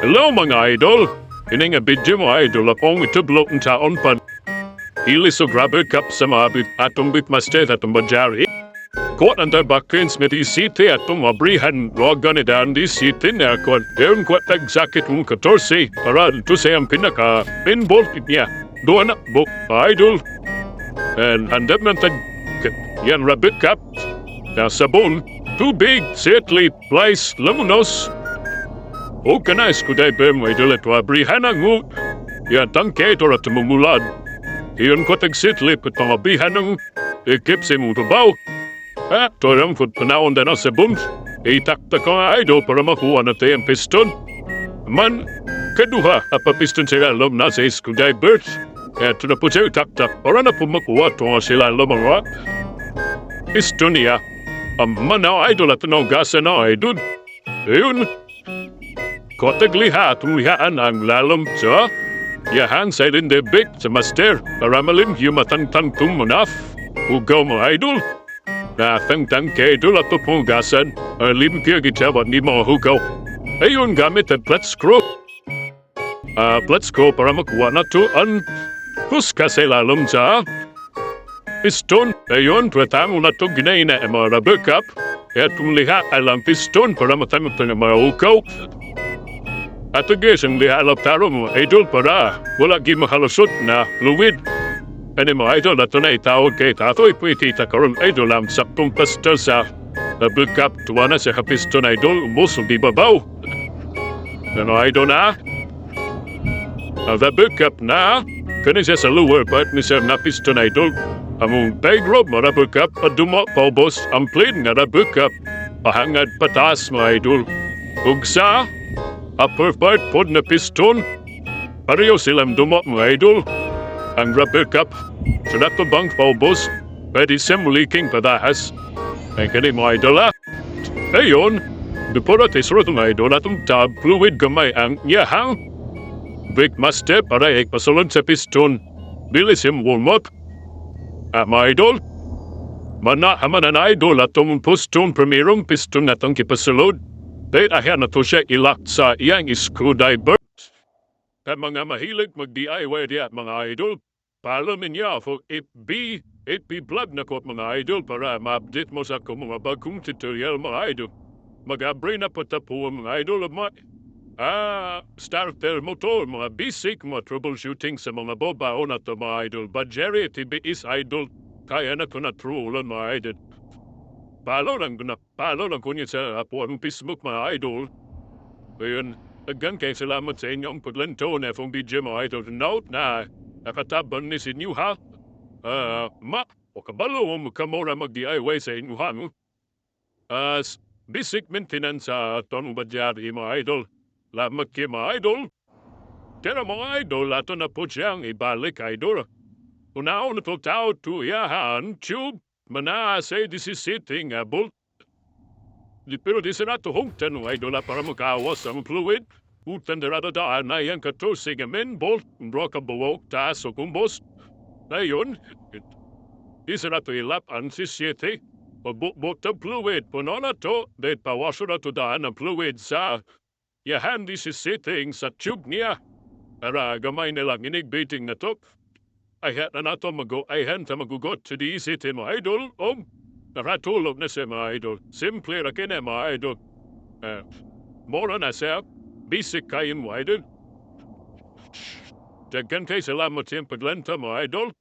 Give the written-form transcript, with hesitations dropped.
Hello mga idol! Ini nga video mo idol akong itublok ng taon pa. Ilis o grabe kap sa mabit atong bitmaster atong BajajRE. Kot ang tabakins med i city atong mabrihan logan idan di city na kot. Ewan kot tagsakit mong 14 para ito sa ang pinaka pinbolt niya. Doon na buk idol. And handap ng tag yan rabbit kap. Na sabon, tubig, setli, place, lamunos. O kanais ko day bem idol at wabrihan ang ngut. Yan tangke ito at mumulad. Iyon ko tagsitlip at pangabihan ng ikip sa mong trabaho. Toram ko panahon na sa bund. Itakta ko nga idol para makuha na tayo ang piston. Man, kaduha apa piston sila alam na sa iskuday birth. At na po siya itaktak para na po makuha ito nga sila alam mga piston niya. Ang manaw idol at naugasan na idol. Iyon, kotagliha at ulihaan ang lalam sa yahan sa ilindebik sa master para malim yumatang-tang tumunaf. Ugaw mo idol. Na tang-tang kay idol at tupungasan ang lim kaya gitawa ni mga hugaw. Ayun gamit ang flat screw. Flat screw para makuha na to ang huska sa ilalom sa piston. Ayun, tuwatamo na to ginayin na ang mga rubber cup. At liha alang piston para matamit ang mga hugaw. At agis ang lihalap taro mo, idol para wala gimahalusot na fluid. Ano mo, idol, ato na itawag kay tatoy puitita karon idol ang saktong pasta sa nabukap tuwa na sa kapiston idol, umusong di babaw. Ano, idol na? Nabukap na, kani siya sa lower part ni sir na piston idol. Among bag rob mo nabukap at dumok paubos ang plane nga nabukap. Pahangad patas mo, idol. Ugsa, upper part pod na piston. Pareho silang dumok mga idol. Ang rubber cup. So nato bang paubos. Pwede sem leaking padahas. Ay kani mo idol ah. Ayon. Dupora tesoro mga idol atong tab fluid gamay ang yahang. Brake master para pasulod sa piston. Bilis yung warm up. Mga idol. Haman ang idol atong piston primerong piston natong kipasulod. Dahil ayan na to siya ilak sa iyang screwdriver. At mga mahilig mag-DIY diya mga idol, palamin niya for it be vlog na ko mga idol para ma-update mo sa akong mga bagong tutorial mga idol. Mag-abre na po tapo mga idol of my starter motor, mga basic mga troubleshooting sa mga bobaho na to mga idol. BajajRE TVS idol, kaya na ko na trollan mga idol. Palo lang ko niya sa apuan Facebook mga idol. Ngayon, agad kayo salamat sa inyong paglanto na fong video mga idol. Note na nakataban ni si inyo ha. O kabalo mo kamora mag-DIY sa inyo ha. Basic maintenance sa tonong BajajRE mga idol. Lamat kayo mga idol. Kaya mga idol, ato na po siyang ibalik idol. Unaon na to tao to yahan tube. Mana say this is sitting bolt. Pero di sa nato hongtan ng idola para makawas ang fluid. Utan darada daan na yung 14 men bolt. Broka buwok taas o kumbos. Na yun, di sa nato ilap ang si city. Pagbukbok ng fluid. Puno na to, dahil pawaso na to daan ang fluid sa yahan di si sitting sa tube niya. Para gamay nilang inigbiting na to. Ayan na nato ayan ta magugot sa di city mga idol. Naratulog na siya mga idol. Simple ra kina mga idol. Mora na siya. Basic kain mga idol. Daghan kay salamat sa paglanta mga idol.